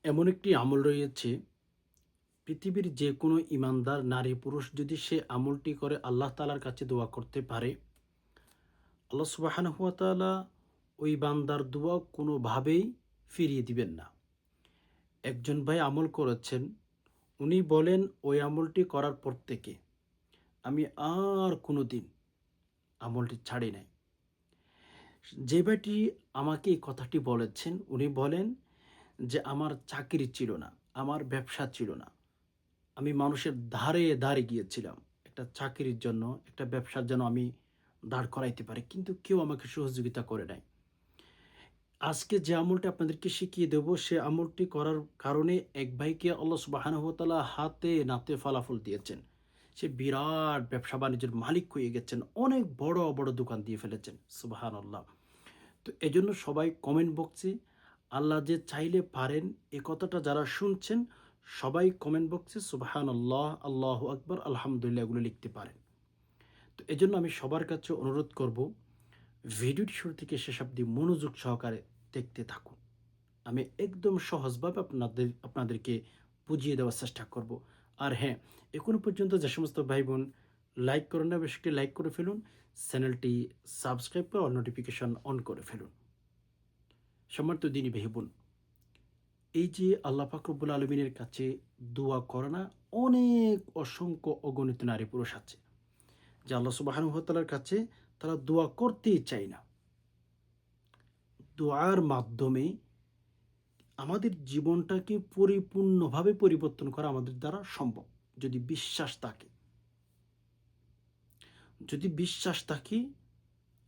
এমন একটি আমল রয়েছে, পৃথিবীর যে কোনো ইমানদার নারী পুরুষ যদি সে আমলটি করে আল্লাহ তাআলার কাছে দোয়া করতে পারে, আল্লাহ সুবহানাহু ওয়া তাআলা ওই বান্দার দোয়া কোনোভাবেই ফিরিয়ে দিবেন না। একজন ভাই আমল করেছেন, উনি বলেন ওই আমলটি করার পর থেকে আমি আর কোনোদিন আমলটি ছাড়ি নাই। যে ভাইটি আমাকে এই কথাটি বলেছেন, উনি বলেন যে আমার চাকরি ছিল না, আমার ব্যবসা ছিল না। আমি মানুষের ধারে, ধারে গিয়েছিলাম। একটা চাকরির জন্য, একটা ব্যবসার জন্য আমি দাঁড় করাইতে পারি। কিন্তু কেউ আমাকে সহযোগিতা করে নাই। আজকে যে আমলটা আপনাদেরকে শিখিয়ে দেব, সে আমলটি করার কারণে এক ভাইকে আল্লাহ সুবহানাহু ওয়া তাআলা হাতে নাতে ফলাফল দিয়েছেন। সে বিরাট ব্যবসা-বাণিজ্যের মালিক হয়ে গেছেন। অনেক বড়, বড় দোকান দিয়ে ফেলেছেন। সুবহানাল্লাহ। তো এজন্য সবাই কমেন্ট বক্সে আল্লাহ যে চাইলে পারেন এ কথাটা যারা শুনছেন সবাই কমেন্ট বক্সে সুবহানাল্লাহ, আল্লাহু আকবার, আলহামদুলিল্লাহ এগুলো লিখতে পারেন। তো এজন্য আমি সবার কাছে অনুরোধ করব ভিডিওটি শুরু থেকে শেষ অবধি মনোযোগ সহকারে দেখতে থাকুন। আমি একদম সহজভাবে আপনাদেরকে বুঝিয়ে দেওয়ার চেষ্টা করব। আর হ্যাঁ, এখনো পর্যন্ত যে সমস্ত ভাই-বোন লাইক করেন না, বেশি করে লাইক করে ফেলুন। চ্যানেলটি সাবস্ক্রাইব করে অল নোটিফিকেশন অন করে ফেলুন। সম্মানিত দিনী ভাই-বোন, এই যে আল্লাহ পাক রব্বুল আলামিনের কাছে দোয়া করে না, অনেক অসংখ্য অগণিত নারী পুরুষ আছে যে আল্লাহ সুবহানাহু ওয়া তাআলার কাছে তারা দোয়া করতেই চায় না। দোয়ার মাধ্যমে আমাদের জীবনটাকে পরিপূর্ণভাবে পরিবর্তন করা আমাদের দ্বারা সম্ভব। যদি বিশ্বাস থাকে। যদি বিশ্বাস থাকে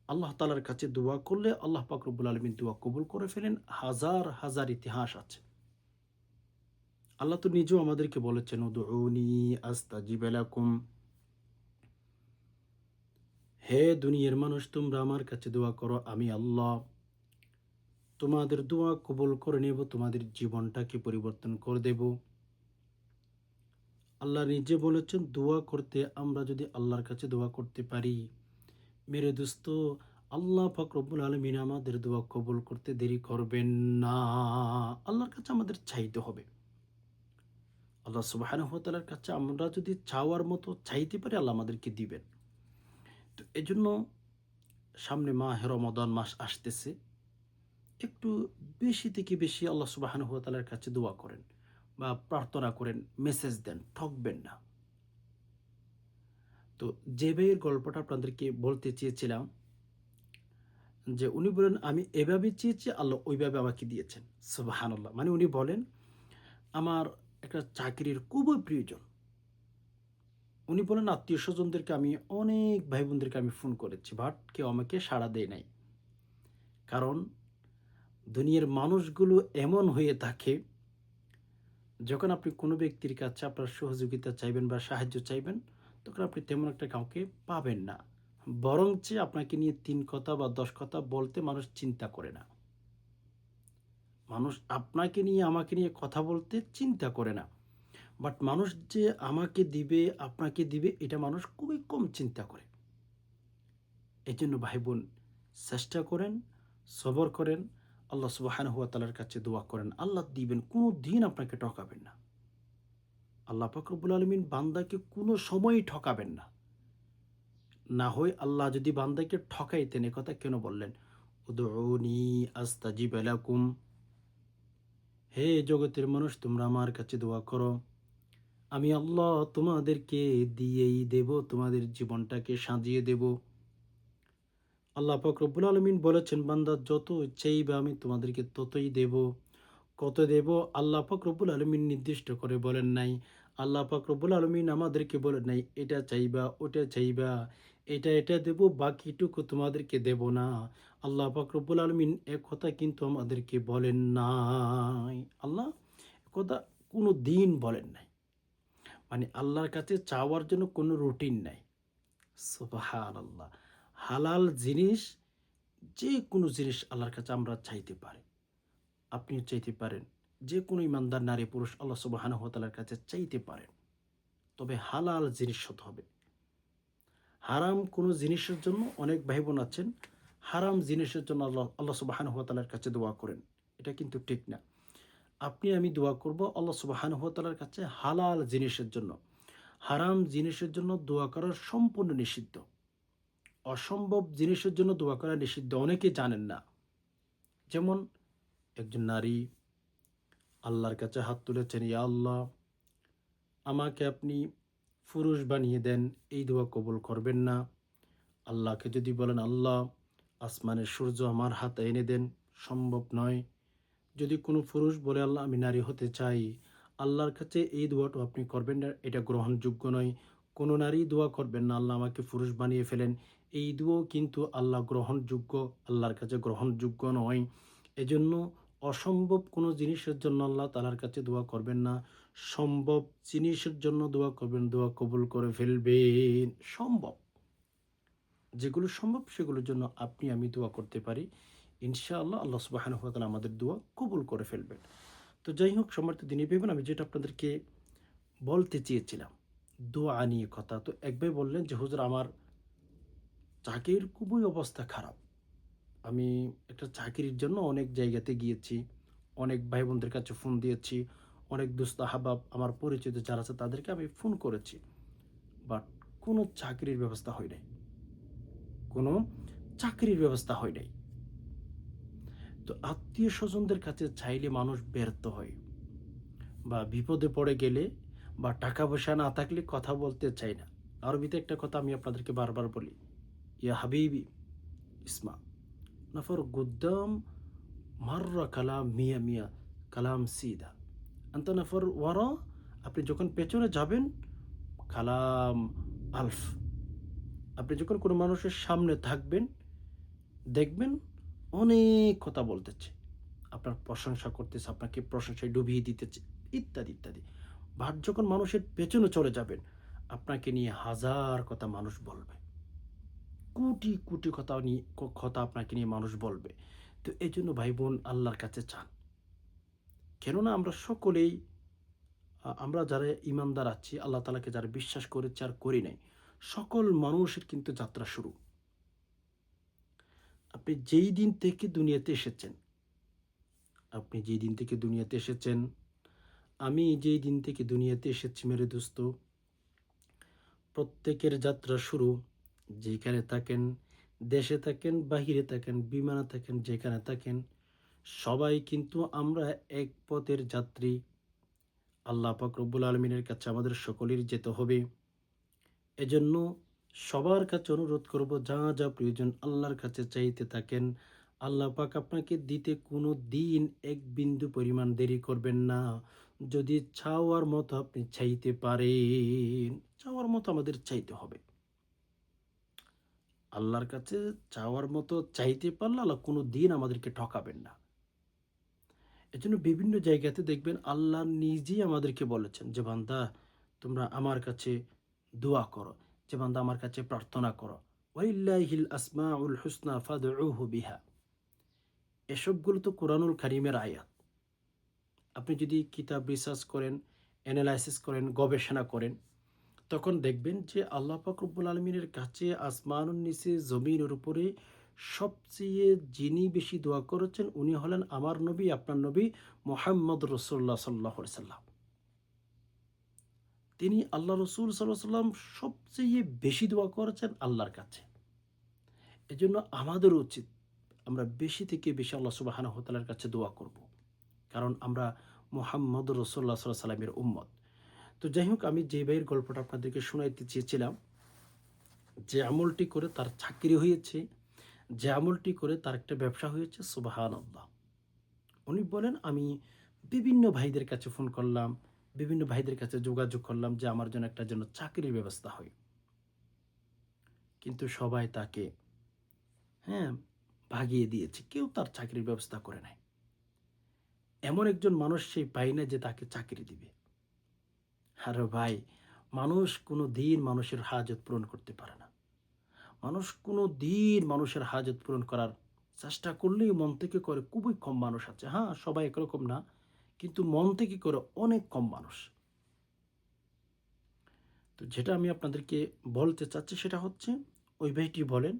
আল্লাহ তাআলার কাছে দোয়া করলে আল্লাহ পাক রব্বুল আলামিন দোয়া কবুল করে ফেলেন। হাজার, হাজার ইতিহাস আছে। আল্লাহ তো নিজেও আমাদেরকে বলেছেন, উদউনি আস্তাজিব লাকুম। হে দুনিয়ার মানুষ, তোমরা আমার কাছে দোয়া করো, আমি আল্লাহ তোমাদের দোয়া কবুল করে নেব, তোমাদের জীবনটাকে পরিবর্তন করে দেব। আল্লাহ নিজে বলেছেন দোয়া করতে, আমরা যদি আল্লাহর কাছে দোয়া করতে পারি, মেরে দোস্ত, আল্লাহ পাক রব্বুল আলামিন আমাদের দোয়া কবুল করতে দেরি করবেন না। আল্লাহর কাছে আমাদের চাইতে হবে। আল্লাহ সুবহানাহু ওয়া তাআলার কাছে আমরা যদি চাওয়ার মতো চাইতে পারি, আল্লাহ আমাদেরকে দিবেন। তো এজন্য সামনে মাহে রমাদান মাস আসতেছে। একটু বেশি থেকে বেশি আল্লাহ সুবহানাহু ওয়া তাআলার কাছে দোয়া করেন বা প্রার্থনা করেন, মেসেজ দেন, ঠকবেন না। তো যে ভাইয়ের গল্পটা আপনাদেরকে বলতে চেয়েছিলাম যে উনি বলেন, "আমি এভাবে চেয়েছি, আল্লাহ ওইভাবে আমাকে দিয়েছেন।" সুবহানাল্লাহ। মানে উনি বলেন, "আমার একটা চাকরির খুবই প্রয়োজন।" উনি বলেন, "আত্মীয়স্বজনদেরকে আমি অনেক ভাই-বোনদেরকে আমি ফোন করেছি, বাট কেউ আমাকে সাড়া দেয় নাই।" কারণ দুনিয়ার মানুষগুলো এমন হয়ে থাকে, যখন আপনি কোনো ব্যক্তির কাছে আপনার সহযোগিতা চাইবেন বা সাহায্য চাইবেন, তখন আপনি তেমন একটা কাউকে পাবেন না। বরঞ্চ আপনাকে নিয়ে ৩ কথা বা ১০ কথা বলতে মানুষ চিন্তা করে না। মানুষ আপনাকে নিয়ে, আমাকে নিয়ে কথা বলতে চিন্তা করে না। বাট মানুষ যে আমাকে দিবে, আপনাকে দিবে, এটা মানুষ খুবই কম চিন্তা করে। এজন্য ভাই-বোন চেষ্টা করেন, সবর করেন, আল্লাহ সুবহানাহু ওয়া তাআলার কাছে দোয়া করেন। আল্লাহ দিবেন, কোনদিন আপনাকে ঠকাবেন না। আল্লাহ পাক রব্বুল আলামিন বান্দাকে কোনো সময়ই ঠকাবেন না। না হয় আল্লাহ যদি বান্দাকে ঠকাইতেন, এ কথা কেন বললেন? উদউনি আস্তাজিব লাকুম। হে জগতের মানুষ, তোমরা আমার কাছে দোয়া করো। আমি আল্লাহ তোমাদেরকে দিয়েই দেব, তোমাদের জীবনটাকে সাজিয়ে দেব। আল্লাহ পাক রব্বুল আলামিন বলেছেন, বান্দা যত চাইবে আমি তোমাদেরকে ততই দেব। কত দেব আল্লাহ পাক রব্বুল আলামিন নির্দিষ্ট করে বলেন নাই। আল্লাহ পাক রব্বুল আলামিন আমাদেরকে বলেন নাই, এটা চাইবা, ওটা চাইবা, এটা দেব, বাকিটুকু তোমাদেরকে দেব না। আল্লাহ পাক রব্বুল আলামিন একথা কিন্তু আমাদেরকে বলেন নাই। আল্লাহ একথা কোনদিন বলেন নাই। মানে আল্লাহর কাছে চাওয়ার জন্য কোনো রুটিন নাই। সুবহানাল্লাহ। হালাল জিনিস, যেকোনো জিনিস আল্লাহর কাছে আমরা চাইতে পারি। আপনিও চাইতে পারেন। যেকোনো ইমানদার নারী পুরুষ আল্লাহ সুবহানাহু ওয়া তাআলার কাছে চাইতে পারেন। তবে হালাল জিনিস হতে হবে। হারাম কোনো জিনিসের জন্য অনেক ভাই-বোন আছেন, হারাম জিনিসের জন্য আল্লাহ সুবহানাহু ওয়া তাআলার কাছে দোয়া করেন। এটা কিন্তু ঠিক না। আপনি আমি দোয়া করব আল্লাহ সুবহানাহু ওয়া তাআলার কাছে হালাল জিনিসের জন্য। হারাম জিনিসের জন্য দোয়া করা সম্পূর্ণ নিষিদ্ধ। অসম্ভব জিনিসের জন্য দোয়া করা নিষিদ্ধ। অনেকে জানেন না। যেমন একজন নারী আল্লাহর কাছে হাত তুলেছেন, ইয়া আল্লাহ আমাকে আপনি পুরুষ বানিয়ে দেন, এই দোয়া কবুল করবেন না। আল্লাহকে যদি বলেন, আল্লাহ আসমানের সূর্য আমার হাতে এনে দেন, সম্ভব নয়। যদি কোনো পুরুষ বলে, আল্লাহ আমি নারী হতে চাই, আল্লাহর কাছে এই দোয়াটা আপনি করবেন না, এটা গ্রহণযোগ্য নয়। কোনো নারী দোয়া করবেন না, আল্লাহ আমাকে পুরুষ বানিয়ে ফেলেন, এই দোয়াও কিন্তু আল্লাহ গ্রহণযোগ্য, আল্লাহর কাছে গ্রহণযোগ্য নয়। এজন্য অসম্ভব কোনো জিনিসের জন্য আল্লাহ তাআলার কাছে দোয়া করবেন না। সম্ভব জিনিসের জন্য দোয়া করবেন, দোয়া কবুল করে ফেলবেন। সম্ভব যেগুলো সম্ভব সেগুলোর জন্য আপনি আমি দোয়া করতে পারি। ইনশাআল্লাহ আল্লাহ সুবহানাহু ওয়া তাআলা আমাদের দোয়া কবুল করে ফেলবেন। তো যাই হোক, সম্মানিত দিনী ভাই বোন, আমি যেটা আপনাদেরকে বলতে চেয়েছিলাম, দোয়া নিয়ে কথা। তো এক ভাই বললেন যে, হুজুর আমার চাকরির খুবই অবস্থা খারাপ। আমি একটা চাকরির জন্য অনেক জায়গাতে গিয়েছি। অনেক ভাই বোনদের কাছে ফোন দিয়েছি। অনেক দোস্ত আহবাব আমার পরিচিত যারা আছে তাদেরকে আমি ফোন করেছি। বাট কোনো চাকরির ব্যবস্থা হয় নাই। কোনো চাকরির ব্যবস্থা হয় নাই। তো আত্মীয়-স্বজনদের কাছে চাইলে মানুষ ব্যর্থ হয়, বা বিপদে পড়ে গেলে বা টাকা-পয়সা না থাকলে কথা বলতে চায় না। আরবিতে একটা কথা আমি আপনাদেরকে বারবার বলি, ইয়া হাবিবি ইসমা নাফর গুদ্দাম মাররা কালাম মিয়া মিয়া কালাম সিদা আনতা নাফর ওয়ারা, আপনি যখন পেছনে যাবেন কালাম আলফ। আপনি যখন কোনো মানুষের সামনে থাকবেন দেখবেন অনেক কথা বলতেছে, আপনার প্রশংসা করতেছে, আপনাকে প্রশংসায় ডুবিয়ে দিতেছে, ইত্যাদি ইত্যাদি। বাট যখন মানুষের পেছনে চলে যাবেন আপনাকে নিয়ে হাজার কথা মানুষ বলবে, কোটি কোটি কথা নিয়ে কথা আপনাকে নিয়ে মানুষ বলবে। তো এই জন্য ভাই বোন আল্লাহর কাছে চান। কেননা আমরা সকলেই আমরা যারা ইমানদার আছি, আল্লাহ তাআলাকে যারা বিশ্বাস করেছি আর করি নাই, সকল মানুষের কিন্তু যাত্রা শুরু। আপনি যেই দিন থেকে দুনিয়াতে এসেছেন, আপনি যেই দিন থেকে দুনিয়াতে এসেছেন, আমি যেই দিন থেকে দুনিয়াতে এসেছি মেরে দোস্ত, প্রত্যেকের যাত্রা শুরু। যেখানে থাকেন, দেশে থাকেন, বাহিরে থাকেন, বিমানে থাকেন, যেখানে থাকেন, সবাই কিন্তু আমরা এক পথের যাত্রী। আল্লাহ পাক রব্বুল আলামিনের কাছে আমাদের সকলেরই যেতে হবে। এজন্য সবার কাছে অনুরোধ করব, যা যা প্রয়োজন আল্লাহর কাছে চাইতে থাকেন। আল্লাহ পাক আপনাকে দিতে কোনো দিন এক বিন্দু পরিমাণ দেরি করবেন না। যদি চাওয়ার মতো আপনি চাইতে পারেন, চাওয়ার মতো আমাদের চাইতে হবে। আল্লাহর কাছে চাওয়ার মতো চাইতে পারলে আল্লাহ কোনো দিন আমাদেরকে ঠকাবেন না। এজন্য বিভিন্ন জায়গাতে দেখবেন আল্লাহ নিজেই আমাদেরকে বলেছেন যে, বান্দা তোমরা আমার কাছে দোয়া করো, যে বান্দা আমার কাছে প্রার্থনা করো। ওয়ালিল্লাহিল আসমাউল হুসনা ফাদউহু বিহা। এসবগুলো তো কোরআনুল কারীমের আয়াত। আপনি যদি কিতাব রিসার্চ করেন, অ্যানালাইসিস করেন, গবেষণা করেন, তখন দেখবেন যে আল্লাহ পাক রব্বুল আলমিনের কাছে আসমানুন নিচে জমিনের উপরে সবচেয়ে যিনি বেশি দোয়া করেছেন উনি হলেন আমার নবী, আপনার নবী মোহাম্মদ রসুল্লাহ সাল্লাহ সাল্লাম। তিনি আল্লাহ রসুল সাল্লাহ সাল্লাম সবচেয়ে বেশি দোয়া করেছেন আল্লাহর কাছে। এজন্য আমাদের উচিত আমরা বেশি থেকে বেশি আল্লাহ সুবহানাহু ওয়া তাআলার কাছে দোয়া করব, কারণ আমরা মোহাম্মদ রসুল্লাহ সাল্লাহ সাল্লামের উম্মত। তো যাই হোক, আমি যে ভাইয়ের গল্পটা আপনাদেরকে শোনাইতে চেয়েছিলাম, যে আমলটি করে তার চাকরি হয়েছে, যে আমলটি করে তার একটা ব্যবসা হয়েছে, সুবহানাল্লাহ। উনি বলেন, আমি বিভিন্ন ভাইদের কাছে ফোন করলাম, বিভিন্ন ভাইদের কাছে যোগাযোগ করলাম যে আমার জন্য একটা জন্য চাকরির ব্যবস্থা হয়। কিন্তু সবাই তাকে হ্যাঁ ভাগিয়ে দিয়েছে, কেউ তার চাকরির ব্যবস্থা করে নাই। এমন একজন মানুষ সেই পাই না যে তাকে চাকরি দিবে। আরে ভাই, মানুষ কোনো দিন মানুষের হাজত পূরণ করতে পারে না। মানুষ কোনো দিন মানুষের হাজত পূরণ করার চেষ্টা করলেই মন থেকে করে খুবই কম মানুষ আছে। হ্যাঁ, সবাই একরকম না, কিন্তু মন থেকে করে অনেক কম মানুষ। তো যেটা আমি আপনাদেরকে বলতে চাচ্ছি সেটা হচ্ছে, ওই ভাইটি বলেন,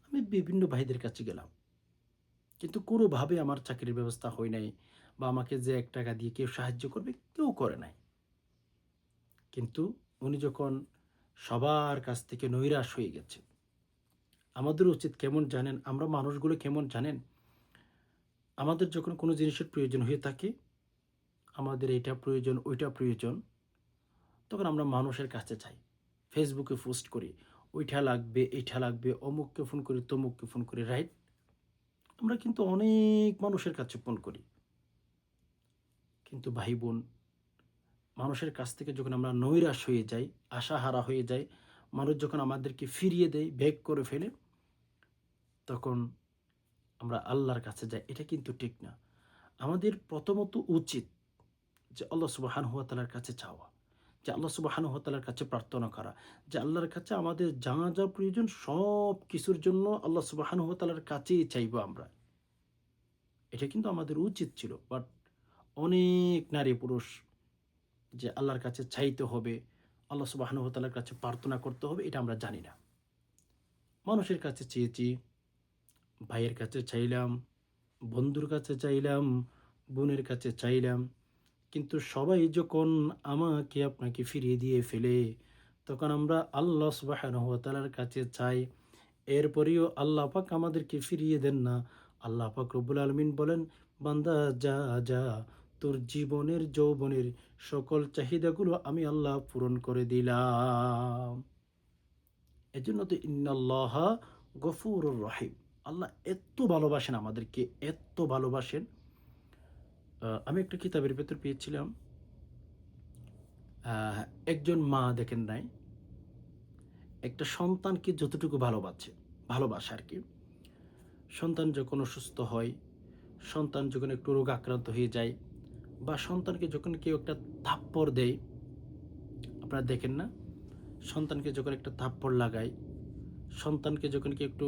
আমি বিভিন্ন ভাইদের কাছে গেলাম, কিন্তু কোনোভাবে আমার চাকরির ব্যবস্থা হয় নাই। বা আমাকে যে 1 টাকা দিয়ে কেউ সাহায্য করবে, কেউ করে নাই। কিন্তু উনি যখন সবার কাছ থেকে নৈরাশ হয়ে গেছে, আমাদের উচিত কেমন জানেন? আমরা মানুষগুলো কেমন জানেন? আমাদের যখন কোনো জিনিসের প্রয়োজন হয়ে থাকে, আমাদের এইটা প্রয়োজন, ওইটা প্রয়োজন, তখন আমরা মানুষের কাছে যাই। ফেসবুকে পোস্ট করি, ওইটা লাগবে, এইটা লাগবে, অমুককে ফোন করি, তমুককে ফোন করি, রাইট? আমরা কিন্তু অনেক মানুষের কাছে ফোন করি। কিন্তু ভাই বোন, মানুষের কাছ থেকে যখন আমরা নৈরাশ হয়ে যাই, আশাহারা হয়ে যাই, মানুষ যখন আমাদেরকে ফিরিয়ে দেয়, ব্যাক করে ফেলে, তখন আমরা আল্লাহর কাছে যাই। এটা কিন্তু ঠিক না। আমাদের প্রথমত উচিত যে আল্লাহ সুবহানাহু ওয়া তাআলার কাছে চাওয়া, যে আল্লাহ সুবহানাহু ওয়া তাআলার কাছে প্রার্থনা করা, যে আল্লাহর কাছে আমাদের যা যা প্রয়োজন সব কিছুর জন্য আল্লাহ সুবহানাহু ওয়া তাআলার কাছেই চাইবো আমরা। এটা কিন্তু আমাদের উচিত ছিল। বাট অনেক নারী পুরুষ যে আল্লাহর কাছে চাইতে হবে, আল্লাহ সুবহানাহু ওয়া তাআলার কাছে প্রার্থনা করতে হবে, এটা আমরা জানি না। মানুষের কাছে চেয়েছি, ভাইয়ের কাছে চাইলাম, বন্ধুর কাছে চাইলাম, বোনের কাছে চাইলাম। কিন্তু সবাই যখন আমাকে আপনাকে ফিরিয়ে দিয়ে ফেলে, তখন আমরা আল্লাহ সুবহানাহু ওয়া তাআলার কাছে চাই। এরপরেও আল্লাহ পাক আমাদেরকে ফিরিয়ে দেন না। আল্লাহ পাক রব্বুল আলামিন বলেন, "বান্দা যা, যা, তোর জীবনের যৌবনের সকল চাহিদাগুলো আমি আল্লাহ পূরণ করে দিলাম।" এজন্য তো ইন্নাল্লাহা গফুরুর রহিম। আল্লাহ এত ভালোবাসেন আমাদেরকে, এত ভালোবাসেন। আমি একটা কিতাবের ভেতর পেয়েছিলাম, আ একজন মা দেখেন নাই, একটা সন্তানকে যতটুকু ভালোবাসে আরকি। সন্তান যখন অসুস্থ হয়, সন্তান যখন একটু রোগাক্রান্ত হয়ে যায়, বা সন্তানকে যখন কেউ একটা থাপ্পড় দেয়, আপনারা দেখেন না? সন্তানকে যখন একটা থাপ্পড় লাগায়, সন্তানকে যখন কেউ একটু,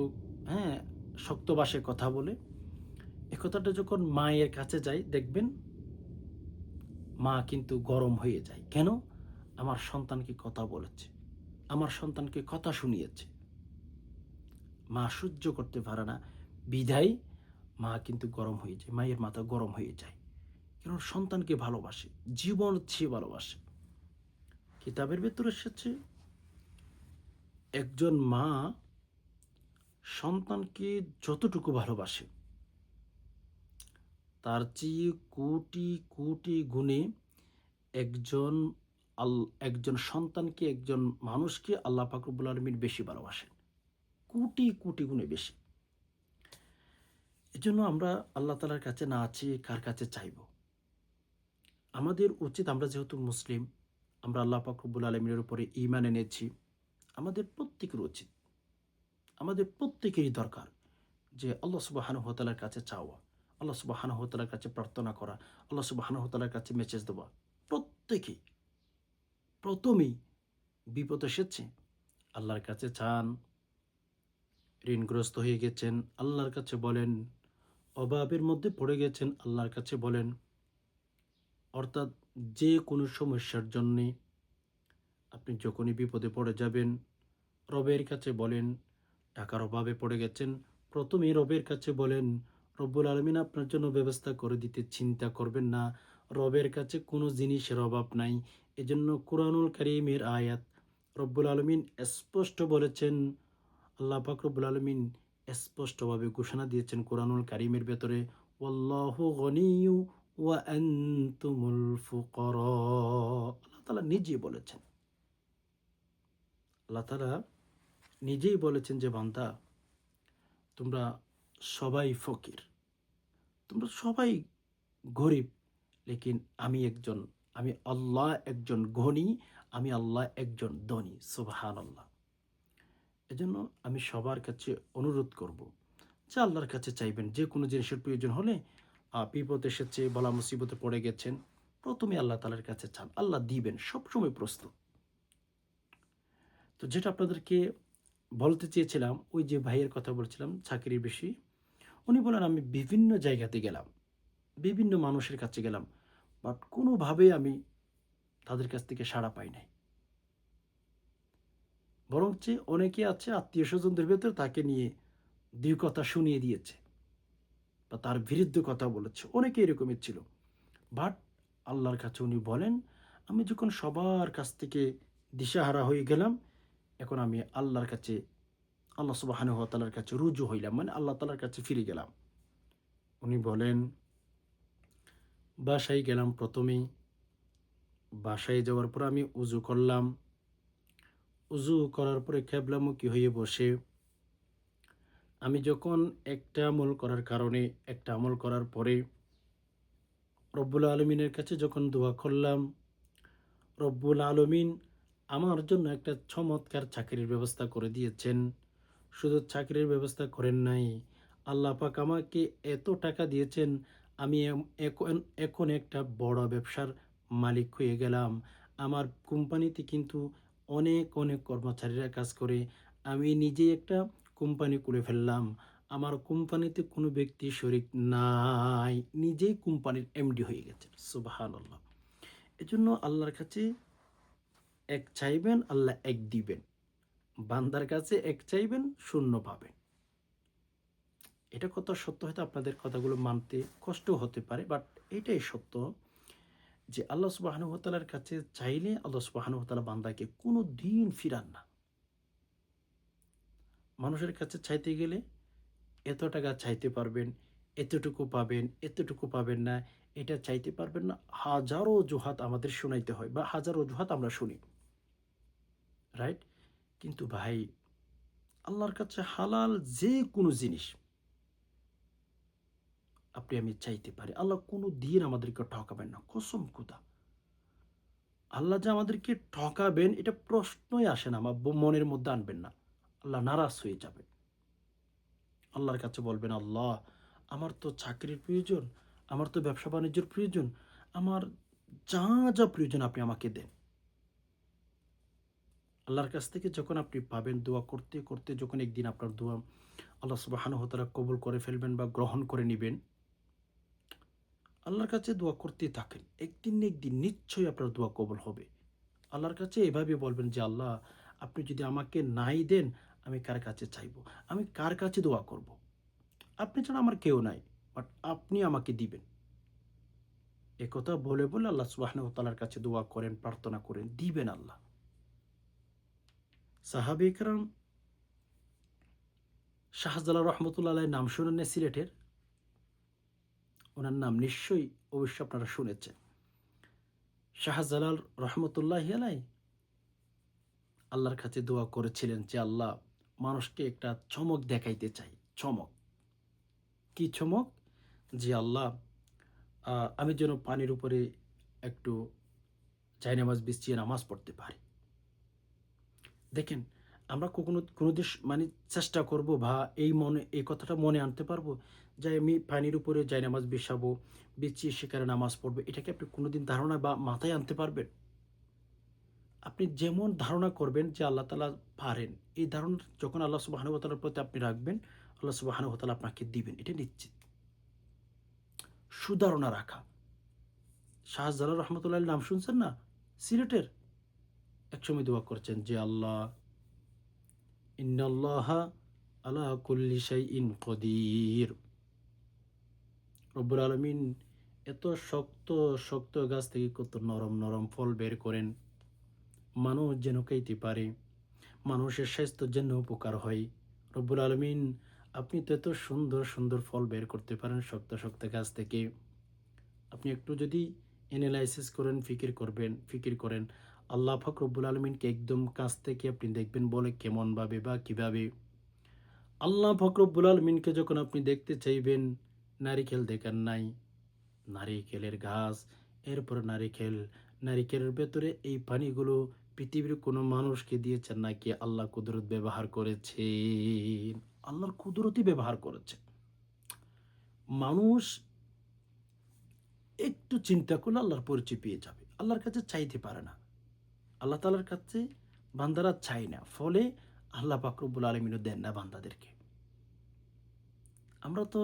হ্যাঁ, শক্ত ভাষায় কথা বলে, এ কথাটা যখন মায়ের কাছে যায় দেখবেন, মা কিন্তু গরম হয়ে যায়। কেন? আমার সন্তানকে কথা বলেছে, আমার সন্তানকে কথা শুনিয়েছে। মা সহ্য করতে পারে না, বিধায় মা কিন্তু গরম হয়ে যায়, মায়ের মাথা গরম হয়ে যায়। কারণ সন্তানকে ভালোবাসে, জীবন চেয়ে ভালোবাসে। কিতাবের ভেতরে এসেছে, একজন মা সন্তানকে যতটুকু ভালোবাসে, তার চেয়ে কোটি কোটি গুণে একজন একজন সন্তানকে, একজন মানুষকে আল্লাহ পাক রব্বুল আলামিন বেশি ভালোবাসেন, কোটি কোটি গুণে বেশি। এজন্য আমরা আল্লাহ তাআলার কাছে না চেয়ে কার কাছে চাইব? আমাদের উচিত, আমরা যেহেতু মুসলিম, আমরা আল্লাহ পাক রব্বুল আলামিনের উপরে ঈমান এনেছি, আমাদের প্রত্যেকের উচিত, আমাদের প্রত্যেকেরই দরকার যে আল্লাহ সুবহানাহু ওয়া তাআলার কাছে চাওয়া, আল্লাহ সুবহানাহু ওয়া তাআলার কাছে প্রার্থনা করা, আল্লাহ সুবহানাহু ওয়া তাআলার কাছে মেসেজ দেওয়া। প্রত্যেকেই প্রথমেই বিপদ এসেছে, আল্লাহর কাছে চান। ঋণগ্রস্ত হয়ে গেছেন, আল্লাহর কাছে বলেন। অভাবের মধ্যে পড়ে গেছেন, আল্লাহর কাছে বলেন। অর্থাৎ যে কোনো সমস্যার জন্যে আপনি যখনই বিপদে পড়ে যাবেন, রবের কাছে বলেন। টাকার অভাবে পড়ে গেছেন, প্রথমেই রবের কাছে বলেন। রব্বুল আলামিন আপনার জন্য ব্যবস্থা করে দিতে চিন্তা করবেন না। রবের কাছে কোনো জিনিসের অভাব নাই। এজন্য কুরআনুল কারীমের আয়াত রব্বুল আলামিন স্পষ্ট বলেছেন, আল্লাহ পাক রব্বুল আলামিন স্পষ্টভাবে ঘোষণা দিয়েছেন কুরআনুল কারীমের ভেতরে, ওয়াল্লাহু গনিয়্যু ওয়া আনতুমুল ফুকারা। আল্লাহ তাআলা নিজেই বলেছেন। আল্লাহ তাআলা নিজেই বলেছেন যে, বান্দা, তোমরা সবাই ফকির, তোমরা সবাই গরিব, লেকিন আমি আল্লাহ একজন গনি, আমি আল্লাহ একজন ধনী। সুবহানাল্লাহ। এজন্য আমি সবার কাছে অনুরোধ করব যে আল্লাহর কাছে চাইবেন। যে কোনো জিনিসের প্রয়োজন হলে, বিপদ এসেছে, বলা মুসিবতে পড়ে গেছেন, প্রথমে আল্লাহ তাআলার কাছে চান, আল্লাহ দিবেন, সবসময় প্রস্তুত। তো যেটা আপনাদেরকে বলতে চেয়েছিলাম, ওই যে ভাইয়ের কথা বলছিলাম চাকরির বিষয়ে, উনি বলেন, আমি বিভিন্ন জায়গাতে গেলাম, বিভিন্ন মানুষের কাছে গেলাম, বাট কোনোভাবেই আমি তাদের কাছ থেকে সাড়া পাই নাই। বরঞ্চ অনেকে আছে আত্মীয়-স্বজনদের ভেতর তাকে নিয়ে ২ কথা শুনিয়ে দিয়েছে বা তার বিরুদ্ধে কথা বলেছে। অনেকে এরকমই ছিল। বাট আল্লাহর কাছে উনি বলেন, আমি যখন সবার কাছ থেকে দিশাহারা হয়ে গেলাম, এখন আমি আল্লাহর কাছে, আল্লাহ সুবহানাহু ওয়া তাআলার কাছে রুজু হইলাম, মানে আল্লাহ তাআলার কাছে ফিরে গেলাম। উনি বলেন, বাসায় গেলাম প্রথমেই। বাসায় যাওয়ার পর আমি উজু করলাম। উজু করার পরে কেবলামুখী হয়ে বসে আমি যখন একটা আমল করার কারণে, একটা আমল করার পরে রব্বুল আলমিনের কাছে যখন দোয়া করলাম, রব্বুল আলমিন আমার জন্য একটা চমৎকার চাকরির ব্যবস্থা করে দিয়েছেন। শুধু চাকরির ব্যবস্থা করেন নাই, আল্লাহ পাক আমাকে এত টাকা দিয়েছেন, আমি এখন এখন একটা বড় ব্যবসার মালিক হয়ে গেলাম। আমার কোম্পানিতে কিন্তু অনেক অনেক কর্মচারীরা কাজ করে। আমি নিজেই একটা কোম্পানি খুলে ফেললাম। আমার কোম্পানিতে কোনো ব্যক্তি শরিক নাই, নিজেই কোম্পানির এমডি হয়ে গেছেন। সুবহানাল্লাহ। এজন্য আল্লাহর কাছে এক চাইবেন, আল্লাহ এক দিবেন। বান্দার কাছে এক চাইবেন, শূন্য পাবেন। এটা কত সত্য, হয়তো আপনাদের কথাগুলো মানতে কষ্ট হতে পারে, বাট এটাই সত্য যে আল্লাহ সুবহানাহু ওয়া তাআলার কাছে চাইলে আল্লাহ সুবহানাহু ওয়া তাআলা বান্দাকে কোনো দিন ফিরান না। মানুষের কাছে চাইতে গেলে এত টাকা চাইতে পারবেন, এতটুকু পাবেন, এতটুকু পাবেন না, এটা চাইতে পারবেন না। হাজারো অজুহাত আমাদের শোনাইতে হয় বা হাজারো অজুহাত আমরা শুনি, রাইট? কিন্তু ভাই, আল্লাহর কাছে হালাল যে কোনো জিনিস আপনি আমি চাইতে পারি। আল্লাহ কোনো দিন আমাদেরকে ঠকাবেন না, কসম খোদা। আল্লাহ যে আমাদেরকে ঠকাবেন এটা প্রশ্নই আসে না, আমার মনের মধ্যে আনবেন না। আল্লাহ নারাজ হয়ে যাবেন। আল্লাহর কাছে বলবেন, আল্লাহ আমার তো চাকরির প্রয়োজন, আমার তো ব্যবসা বাণিজ্যের প্রয়োজন, আমার যা যা প্রয়োজন আপনি আমাকে দেন। আল্লাহর কাছ থেকে যখন আপনি পাবেন, দোয়া করতে করতে যখন একদিন আপনার দোয়া আল্লাহ সুবহানাহু ওয়া তাআলা কবুল করে ফেলবেন বা গ্রহণ করে নিবেন, আল্লাহর কাছে দোয়া করতেই থাকেন। একদিন না একদিন নিশ্চয়ই আপনার দোয়া কবুল হবে। আল্লাহর কাছে এভাবে বলবেন যে, আল্লাহ আপনি যদি আমাকে নাই দেন, আমি কার কাছে চাইবো? আমি কার কাছে দোয়া করব? আপনি ছাড়া আমার কেউ নাই। বাট আপনি আমাকে দিবেন। একথা বলে, বলে আল্লাহ সুবহানাহু ওয়া তাআলার কাছে দোয়া করেন, প্রার্থনা করেন, দিবেন আল্লাহ। সাহাবে ইকরাম শাহজালাল রহমতুল্লাহ আলাইহির নাম শুনেন না সিলেটের? উনার নাম নিশ্চয়ই অবশ্যই আপনারা শুনেছেন। শাহজালাল রহমতুল্লাহি আলাইহি আল্লাহর কাছে দোয়া করেছিলেন যে, আল্লাহ মানুষকে একটা চমক দেখাইতে চাই। চমক। কি চমক? যে আল্লাহ আমি যেন পানির উপরে একটু জায়নামাজ বিছিয়ে নামাজ পড়তে পারি। দেখেন, আমরা কখনো কোনোদিন মানে চেষ্টা করব বা এই কথাটা মনে আনতে পারবো যে আমি পানির উপরে জায়নামাজ বিছাবো, বিছিয়ে সেখানে নামাজ পড়বো। এটা কি আপনি কোনোদিন ধারণা বা মাথায় আনতে পারবেন? আপনি যেমন ধারণা করবেন যে আল্লাহ তাআলা পারেন, এই ধারণা যখন আল্লাহ সুবহানাহু ওয়া তাআলার প্রতি আপনি রাখবেন, আল্লাহ সুবহানাহু ওয়া তাআলা আপনাকে দিবেন। এটা নিশ্চিত। সুধারণা রাখা। শাহজালাল রহমতুল্লাহ নাম শুনছেন না? সিলেটের? একসময় দোয়া করছেন যে, আল্লাহ ইন্নাল্লাহা আলা কুল্লি শাইইন কদির। রব্বুল আলামিন এত শক্ত শক্ত গাছ থেকে কত নরম নরম ফল বের করেন, মানুষ যেন খাইতে পারে, মানুষের স্বাস্থ্যের জন্য উপকার হয়। রব্বুল আলামিন আপনি তো এত সুন্দর সুন্দর ফল বের করতে পারেন শক্ত শক্ত গাছ থেকে। আপনি একটু যদি এনালাইসিস করেন, ফিকির করেন, আল্লাহ পাক রব্বুল আলামিনকে একদম কাছ থেকে আপনি দেখবেন বলে কেমনভাবে বা কিভাবে। আল্লাহ পাক রব্বুল আলামিনকে যখন আপনি দেখতে চাইবেন, নারিকেল দেখেন নাই, নারিকেলের গাছ, এরপরে নারিকেল, নারিকেলের ভেতরে এই পানিগুলো পৃথিবীর কোনো মানুষকে দিয়েছেন নাকি আল্লাহ কুদরত ব্যবহার করেছেন। আল্লাহর কুদরতই ব্যবহার করেছে। মানুষ একটু চিন্তা করলে আল্লাহর পরিচয় পেয়ে যাবে। আল্লাহর কাছে চাইতে পারে না। আল্লাহ তাআলার কাছে বান্দারা চায় না। ফলে আল্লাহ পাক রব্বুল আলামিনও দেন না বান্দাদেরকে। আমরা তো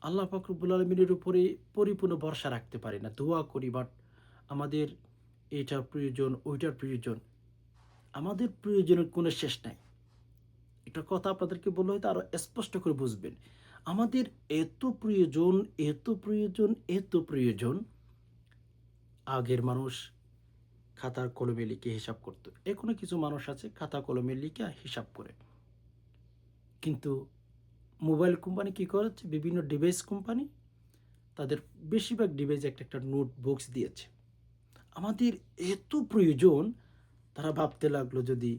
আল্লাহ পাক রব্বুল আলামিনের উপরে পরিপূর্ণ ভরসা রাখতে পারি না। দোয়া করি, বাট আমাদের এইটার প্রয়োজন, ওইটার প্রয়োজন। আমাদের প্রয়োজনের কোনো শেষ নাই। একটা কথা আপনাদেরকে বললে হয়তো আরো স্পষ্ট করে বুঝবেন। আমাদের এত প্রয়োজন, এত প্রয়োজন, এত প্রয়োজন, আগের মানুষ খাতার কলমে লিখে হিসাব করত, এখনো কিছু মানুষ আছে খাতা কলমে লিখে হিসাব করে। কিন্তু মোবাইল কোম্পানি কী করেছে, বিভিন্ন ডিভাইস কোম্পানি তাদের বেশিরভাগ ডিভাইসে একটা একটা নোটবুকস দিয়েছে। আমাদের এত প্রয়োজন, তারা ভাবতে লাগলো যদি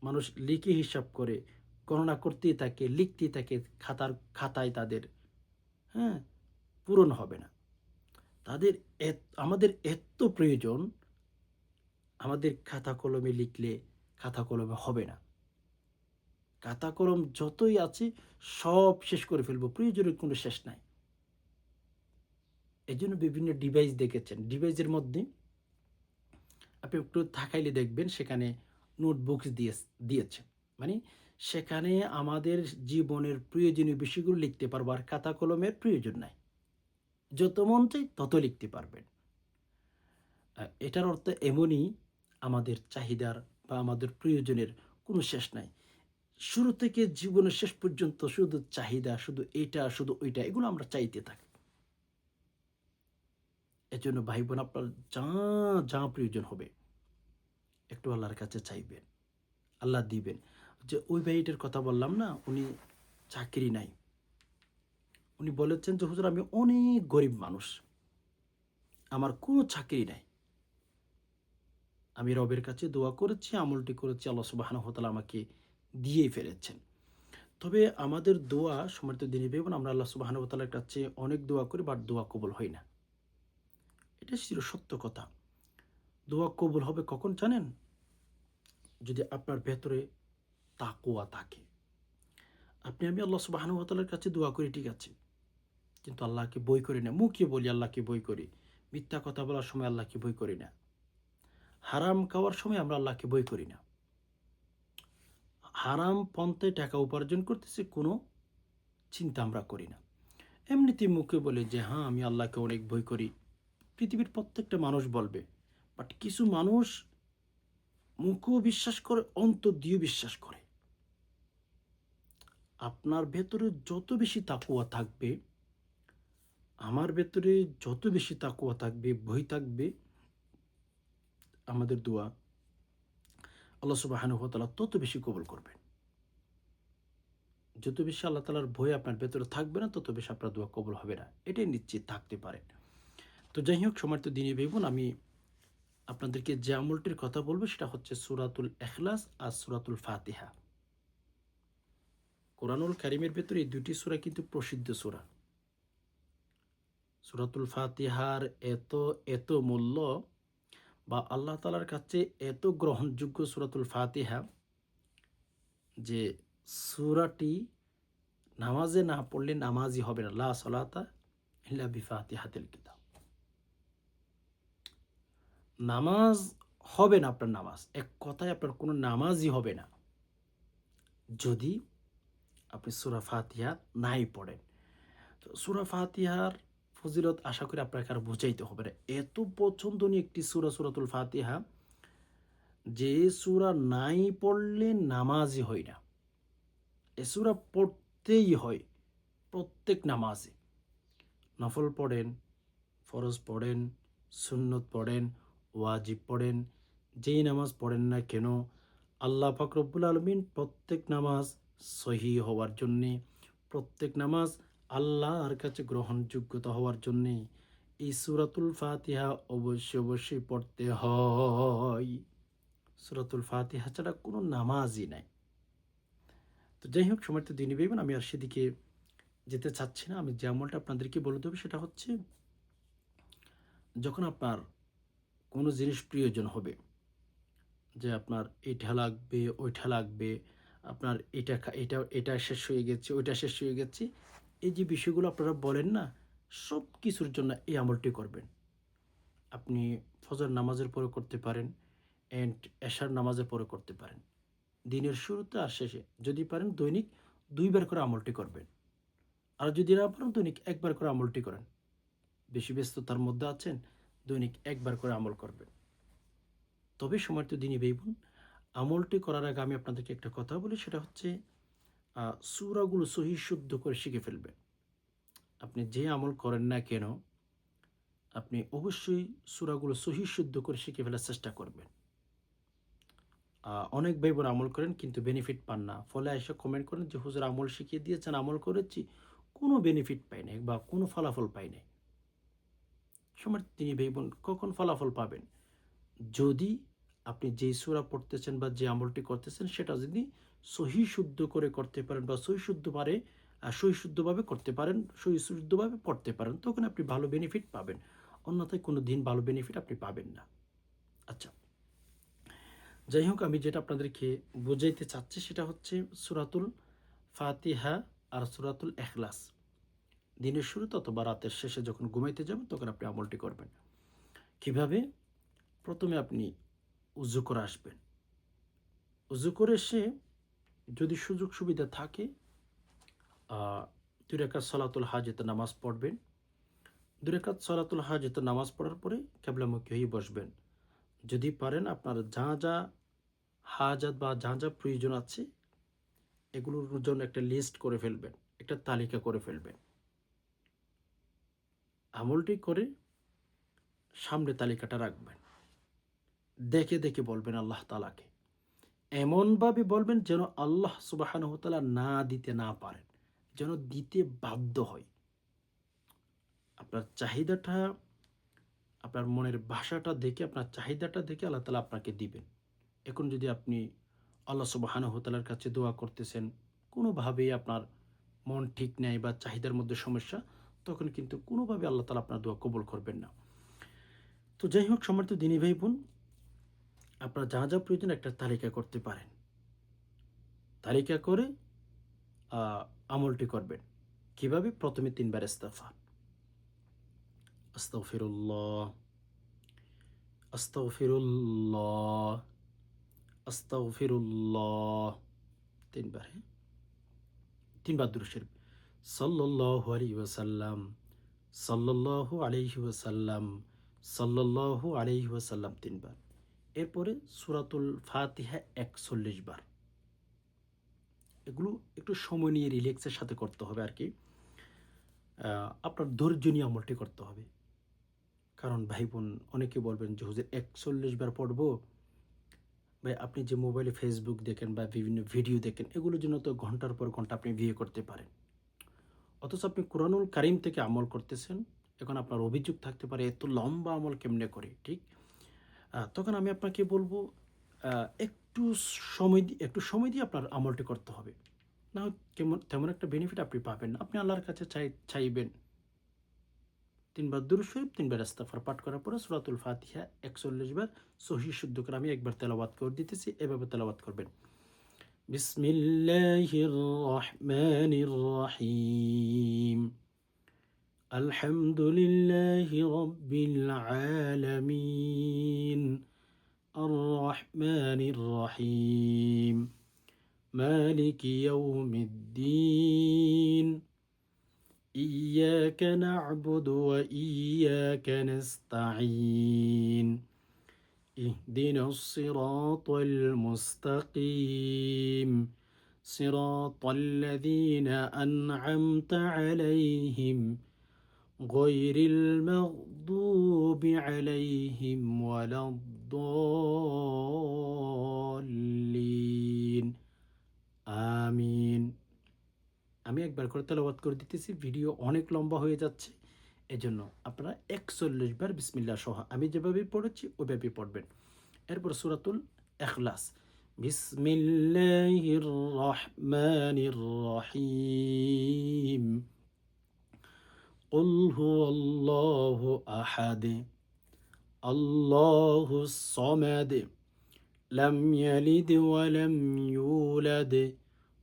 মানুষ লিখে হিসাব করে, গণনা করতেই থাকে, লিখতেই থাকে, খাতায় তাদের, হ্যাঁ, পূরণ হবে না। তাদের আমাদের এত প্রয়োজন, আমাদের খাতা কলমে লিখলে খাতা কলমে হবে না। খাতা কলম যতই আছে সব শেষ করে ফেলবো, প্রয়োজনের কোনো শেষ নাই। এই জন্য বিভিন্ন ডিভাইস দেখেছেন, ডিভাইসের মধ্যে আপনি একটু থাকাইলে দেখবেন সেখানে নোটবুকস দিয়েছে। মানে সেখানে আমাদের জীবনের প্রয়োজনীয় বিষয়গুলো লিখতে পারবো, আর খাতা কলমের প্রয়োজন নাই। যত মন চাই তত লিখতে পারবেন। এটার অর্থ এমনই, আমাদের চাহিদার বা আমাদের প্রয়োজনের কোনো শেষ নাই। শুরু থেকে জীবনের শেষ পর্যন্ত শুধু চাহিদা, শুধু এটা, শুধু ওইটা, এগুলো আমরা চাইতে থাকি। এজন্য ভাই বোন, আপনার যা যা প্রয়োজন হবে একটু আল্লাহর কাছে চাইবেন, আল্লাহ দিবেন। যে ওই ভাইটার কথা বললাম না, উনি চাকরি নাই, উনি বলেছেন যে হুজুর আমি অনেক গরিব মানুষ, আমার কোনো চাকরি নাই, আমি রবের কাছে দোয়া করেছি, আমলটি করেছি, আল্লাহ সুবহানাহু ওয়া তাআলা আমাকে দিয়েই ফেলেছেন। তবে আমাদের দোয়া, সম্মানিত দিনী ভাই বোন, আমরা আল্লাহ সুবহানাহু ওয়া তাআলার কাছে অনেক দোয়া করি, বাট দোয়া কবুল হয় না। এটা ছিল সত্য কথা। দোয়া কবুল হবে কখন জানেন? যদি আপনার ভেতরে তাকওয়া থাকে। আমি আল্লাহ সুবহানাহু ওয়া তাআলার কাছে দোয়া করি, ঠিক আছে, কিন্তু আল্লাহকে ভয় করি না। মুখে বলি আল্লাহকে ভয় করি, মিথ্যা কথা বলার সময় আল্লাহকে ভয় করি না, হারাম খাওয়ার সময় আমরা আল্লাহকে ভয় করি না, হারাম পন্থায় টাকা উপার্জন করতেছি কোনো চিন্তা আমরা করি না। এমনিতেই মুখে বলে যে হ্যাঁ আমি আল্লাহকে অনেক ভয় করি, পৃথিবীর প্রত্যেকটা মানুষ বলবে। বাট কিছু মানুষ মুখেও বিশ্বাস করে, অন্তর দিয়ে বিশ্বাস করে। আপনার ভেতরে যত বেশি তাকওয়া থাকবে, আমার ভেতরে যত বেশি তাকওয়া থাকবে, ভয় থাকবে, আমাদের দোয়া আল্লাহ সুবহানাহু ওয়া তাআলা তত বেশি কবুল করবেন। যত বেশি আল্লাহ তাআলার ভয় আপনার ভেতরে থাকবে না, তত বেশি আপনার দোয়া কবুল হবে না, এটাই নিশ্চিত থাকতে পারেন। তো যাই হোক, সম্মানিত দ্বীনি ভাই বোন, আমি আপনাদেরকে যে আমলটির কথা বলবো সেটা হচ্ছে সূরাতুল ইখলাস আর সূরাতুল ফাতিহা। কোরআনুল কারীমের ভেতরে এই দুটি সূরা কিন্তু প্রসিদ্ধ সূরা। সূরাতুল ফাতিহার এত মূল্য, বা আল্লাহ তাআলার কাছে এত গ্রহণযোগ্য সূরাতুল ফাতিহা, যে সূরাটি নামাজে না পড়লে নামাজই হবে না। লা সলাতা ইল্লা বিফাতিহাতিল কিতাব। নামাজ হবে না আপনার নামাজ। এক কথায় আপনার কোনো নামাজই হবে না যদি আপনি সূরা ফাতিহা নাই পড়েন। তো সূরা ফাতিহার ফজিলত আশা করি আপনাকে আর বুঝাইতে হবে না। এত পছন্দনীয় একটি সূরা সূরাতুল ফাতিহা, যে সূরা নাই পড়লে নামাজই হয় না। এ সূরা পড়তেই হয় প্রত্যেক নামাজে। নফল পড়েন, ফরজ পড়েন, সুন্নত পড়েন, ওয়াজিব পড়েন, যেই নামাজ পড়েন না কেন, আল্লাহ পাক রব্বুল আলামিন প্রত্যেক নামাজ সহি হওয়ার জন্যে, প্রত্যেক নামাজ আল্লাহর কাছে গ্রহণযোগ্যতা হওয়ার জন্যে এই সূরাতুল ফাতিহা অবশ্যই পড়তে হয়। সূরাতুল ফাতিহা ছাড়া কোনো নামাজই নাই। তো যাই হোক, সম্মানিত দ্বীনি ভাই বোন, আমি আর সেদিকে যেতে চাচ্ছি না। আমি যে আমলটা আপনাদেরকে বলে দেবো সেটা হচ্ছে, যখন আপনার কোনো জিনিস প্রয়োজন হবে, যে আপনার এটা লাগবে, ওইটা লাগবে, আপনার এটা শেষ হয়ে গেছে, ওইটা শেষ হয়ে গেছে, এই যে বিষয়গুলো আপনারা বলেন না, সব কিছুর জন্য এই আমলটি করবেন। আপনি ফজর নামাজের পরে করতে পারেন, অ্যান্ড এশার নামাজের পরে করতে পারেন, দিনের শুরুতে আর শেষে। যদি পারেন দৈনিক ২ বার করে আমলটি করবেন। আর যদি না পারেন দৈনিক ১ বার করে আমলটি করেন। বেশি ব্যস্ততার মধ্যে আছেন, দৈনিক ১ বার করে আমল করবেন। তবে সম্মানিত দ্বীনি ভাই বোন, আমলটি করার আগে আমি আপনাদেরকে একটা কথা বলি, সেটা হচ্ছে সূরাগুলো সহি শুদ্ধ করে শিখে ফেলবেন। আপনি যে আমল করেন না কেন, আপনি অবশ্যই সূরাগুলো সহি শুদ্ধ করে শিখে ফেলার চেষ্টা করবেন। অনেক ভাই বোন আমল করেন কিন্তু বেনিফিট পান না। ফলে এসে কমেন্ট করেন যে, "হুজুর আমল শিখিয়ে দিয়েছেন, আমল করেছি, কোনো বেনিফিট পাই নাই বা কোনো ফলাফল পাই নাই।" সম্মানিত দিনী ভাই বোন, কখন ফলাফল পাবেন? যদি আপনি যেই সূরা পড়তেছেন বা যে আমলটি করতেছেন সেটা যদি সহি শুদ্ধ করে করতে পারেন বা সহি শুদ্ধভাবে করতে পারেন, সহি শুদ্ধভাবে পড়তে পারেন, তখন আপনি ভালো বেনিফিট পাবেন। অন্যথায় কোনো দিন ভালো বেনিফিট আপনি পাবেন না। আচ্ছা, যাই হোক, আমি যেটা আপনাদেরকে বুঝাইতে চাচ্ছি সেটা হচ্ছে সূরাতুল ফাতিহা আর সূরাতুল ইখলাস। দিনের শুরুতে অথবা রাতের শেষে যখন ঘুমাইতে যাবেন তখন আপনি আমলটি করবেন। কিভাবে? প্রথমে আপনি উযু করে আসবেন। উযু করে এসে যদি সুযোগ সুবিধা থাকে, আ ২ রাকাত সলাতুল হাজেতে নামাজ পড়বেন। ২ রাকাত সলাতুল হাজেতে নামাজ পড়ার পরে কিবলামুখী হয়ে বসবেন। যদি পারেন আপনার যা হাজাত বা যা প্রয়োজন আছে এগুলোর জন্য একটা লিস্ট করে ফেলবেন। একটা তালিকা করে ফেলবেন। আমলটি করে সামনে তালিকাটা রাখবেন। দেখে বলবেন আল্লাহ তাআলাকে। এমনভাবে বলবেন যেন আল্লাহ সুবহানাহু ওয়া তাআলা না দিতে না পারেন। যেন দিতে বাধ্য হয়। আপনার চাহিদাটা, আপনার মনের ভাষাটা দেখে, আপনার চাহিদাটা দেখে আল্লাহ তাআলা আপনাকে দিবেন। এখন যদি আপনি আল্লাহ সুবহানাহু ওয়া তাআলার কাছে দোয়া করতেছেন, কোনোভাবেই আপনার মন ঠিক নেই বা চাহিদার মধ্যে সমস্যা, তখন কিন্তু কোনোভাবে আল্লাহ তাআলা আপনার দোয়া কবুল করবেন না। তো যাই হোক, সম্মানিত দিনী ভাই বোন, আপনার যা প্রয়োজন একটা তালিকা করতে পারেন। তালিকা করে আ আমলটি করবেন। কিভাবে? প্রথমে ৩ বার ইস্তিগফার। আস্তাগফিরুল্লাহ, আস্তাগফিরুল্লাহ, আস্তাগফিরুল্লাহ ৩ বার, হ্যাঁ? ৩ বার দুরূদ শরীফ। সাল্লাল্লাহু আলাইহি ওয়াসাল্লাম, সাল্লাল্লাহু আলাইহি ওয়াসাল্লাম, সাল্লাল্লাহু আলাইহি ওয়াসাল্লাম ৩ বার। এরপরে সূরাতুল ফাতিহা ৪১ বার। এগুলো একটু সময় নিয়ে রিল্যাক্সের সাথে করতে হবে আরকি। আ আপনার ধৈর্য নিয়ে আমলটি করতে হবে। কারণ ভাই-বোন অনেকে বলবেন যে, "হুজুর ৪১ বার পড়বো?" ভাই, আপনি যে মোবাইলে Facebook দেখেন বা বিভিন্ন ভিডিও দেখেন, এগুলোর জন্য তো ঘন্টার পর ঘন্টা আপনি ভিউ করতে পারেন। অথচ আপনি কুরআনুল কারীম থেকে আমল করতেছেন। এখন আপনার অভিযোগ থাকতে পারে, "এত লম্বা আমল কেমনে করে?" ঠিক? তখন আমি আপনাকে বলব, আ একটু একটু সময় দিয়ে আপনার আমলটি করতে হবে। না হয় তেমন একটা বেনিফিট আপনি পাবেন না। আপনি আল্লাহর কাছে চাইবেন। ৩ বার দুরূদ শরীফ, ৩ বার ইস্তিগফার পাঠ করার পরে সূরাতুল ফাতিহা ৪১ বার সহিহ শুদ্ধ করে আমি একবার তেলাওয়াত করে দিতেছি। এভাবে তেলাওয়াত করবেন। বিসমিল্লাহির রহমানির রহিম। আলহামদুলিল্লাহি রাব্বিল আলামিন। আর রহমানির রহিম। মালিকি ইয়াউমিদ্দিন। إياك نعبد وإياك نستعين. اهدنا الصراط المستقيم. صراط الذين أنعمت عليهم غير المغضوب عليهم ولا الضالين. آمين. আমি একবার করে তেলাওয়াত করে দিতেছি। ভিডিও অনেক লম্বা হয়ে যাচ্ছে। এজন্য আপনারা ৪১ বার বিসমিল্লাহ সহ আমি যেভাবে পড়েছি ওইভাবেই পড়বেন। এরপর সূরাতুল ইখলাস। বিসমিল্লাহির রহমানির রহিম। কুল হুয়াল্লাহু আহাদ। আল্লাহুস সামাদ। লাম ইয়ালিদ ওয়া লাম ইউলাদ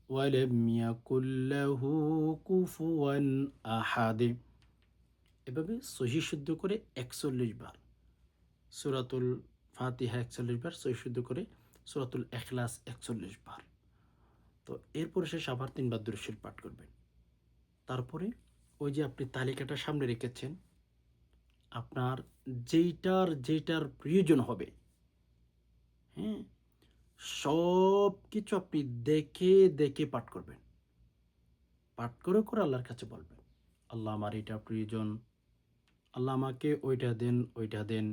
ওয়ালাম ইয়াকুল লাহু কুফুয়ান আহাদ। এভাবে সহিহ শুদ্ধ করে ৪১ বার সূরাতুল ফাতিহা ৪১ বার, সহিহ শুদ্ধ করে সূরাতুল ইখলাস ৪১ বার। তো এরপরে শেষে আবার ৩ বার দুরূদ শরীফ পাঠ করবেন। তারপরে ওই যে আপনি তালিকাটা সামনে রেখেছেন, আপনার যেইটার প্রয়োজন হবে, হ্যাঁ? সবকিছু আপনি দেখে পাঠ করবেন। পাঠ করে আল্লাহর কাছে বলবেন, "আল্লাহ, আমার এটা প্রয়োজন, আল্লাহ আমাকে ওইটা দেন, ওইটা দেন।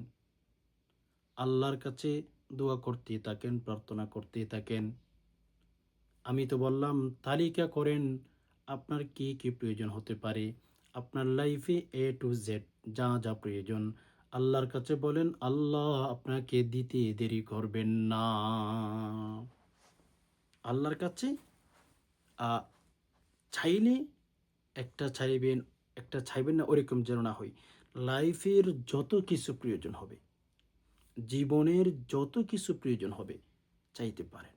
আল্লাহর কাছে দোয়া করতেই থাকেন, প্রার্থনা করতেই থাকেন। আমি তো বললাম তালিকা করেন আপনার কি, কি প্রয়োজন হতে পারে। আপনার লাইফে A to Z যা, যা প্রয়োজন আল্লাহর কাছে বলেন, আল্লাহ আপনাকে দিতে দেরি করবেন না। আল্লাহর কাছে আ চাইলে একটা চাইবেন, একটা চাইবেন না ওরকম যেন না হয়। লাইফের যত কিছু প্রয়োজন হবে, জীবনের যত কিছু প্রয়োজন হবে চাইতে পারেন।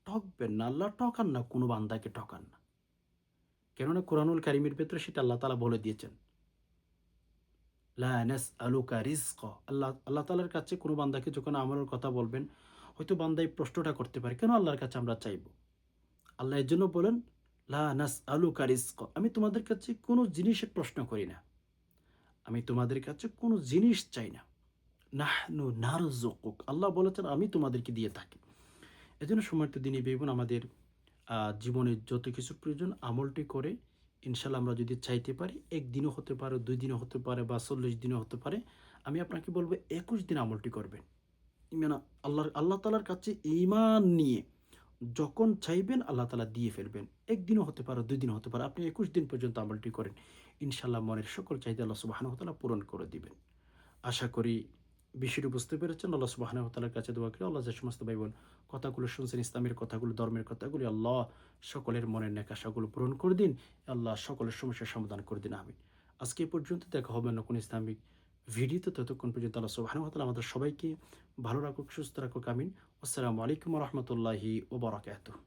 ঠকবেন না, আল্লাহ ঠকান না, কোনো বান্দাকে ঠকান না। কেননা কোরআনুল কারীমের ভেতরে সেটা আল্লাহ তাআলা বলে দিয়েছেন। লা নাসআলুকা রিজকা। আল্লাহ তাআলার কাছে কোনো বান্দাকে যখন আমলের কথা বলবেন, হয়তো বান্দা এই প্রশ্নটা করতে পারে, কেন আল্লাহর কাছে আমরা চাইবো? আল্লাহ এর জন্য বলেন, লা নাসআলুকা রিজকা। আমি তোমাদের কাছে কোনো জিনিসের প্রশ্ন করি না। আমি তোমাদের কাছে কোনো জিনিস চাই না। নাহনু নারযুকুক। আল্লাহ বলেছেন আমি তোমাদেরকে দিয়ে থাকি। এজন্য সম্মানিত দিনী ভাই বোন, আমাদের জীবনের যত কিছু প্রয়োজন আমলটি করে ইনশাল্লাহ আমরা যদি চাইতে পারি, ১ দিনও হতে পারে, ২ দিনও হতে পারে বা ৪০ দিনও হতে পারে। আমি আপনাকে বলব ২১ দিন আমলটি করবেন। ইমান আল্লাহ তাআলার কাছে ঈমান নিয়ে যখন চাইবেন আল্লাহ তাআলা দিয়ে ফেলবেন। ১ দিনও হতে পারে, ২ দিনও হতে পারে। আপনি ২১ দিন পর্যন্ত আমলটি করেন। ইনশাল্লাহ মনের সকল চাহিদা আল্লাহ সুবহানাহু ওয়া তাআলা পূরণ করে দিবেন। আশা করি বিষয়টি বুঝতে পেরেছেন। আল্লাহ সুবহানাহু ওয়া তাআলার কাছে দোয়া করি আল্লাহ যে সমস্ত ভাই-বোন কথাগুলো শুনছেন, ইসলামের কথাগুলো, ধর্মের কথাগুলি, আল্লাহ সকলের মনের নেক আশাগুলো পূরণ করে দিন। আল্লাহ সকলের সমস্যার সমাধান করে দিন। আমিন। আজকে এ পর্যন্ত, দেখা হবে অন্য কোনো ইসলামিক ভিডিওতে। ততক্ষণ পর্যন্ত আল্লাহ সুবহানাহু ওয়া তাআলা আমাদের সবাইকে ভালো রাখুক, সুস্থ রাখুক। আমিন। আসসালামু আলাইকুম ওয়া রাহমাতুল্লাহি ওয়া বারাকাতুহু।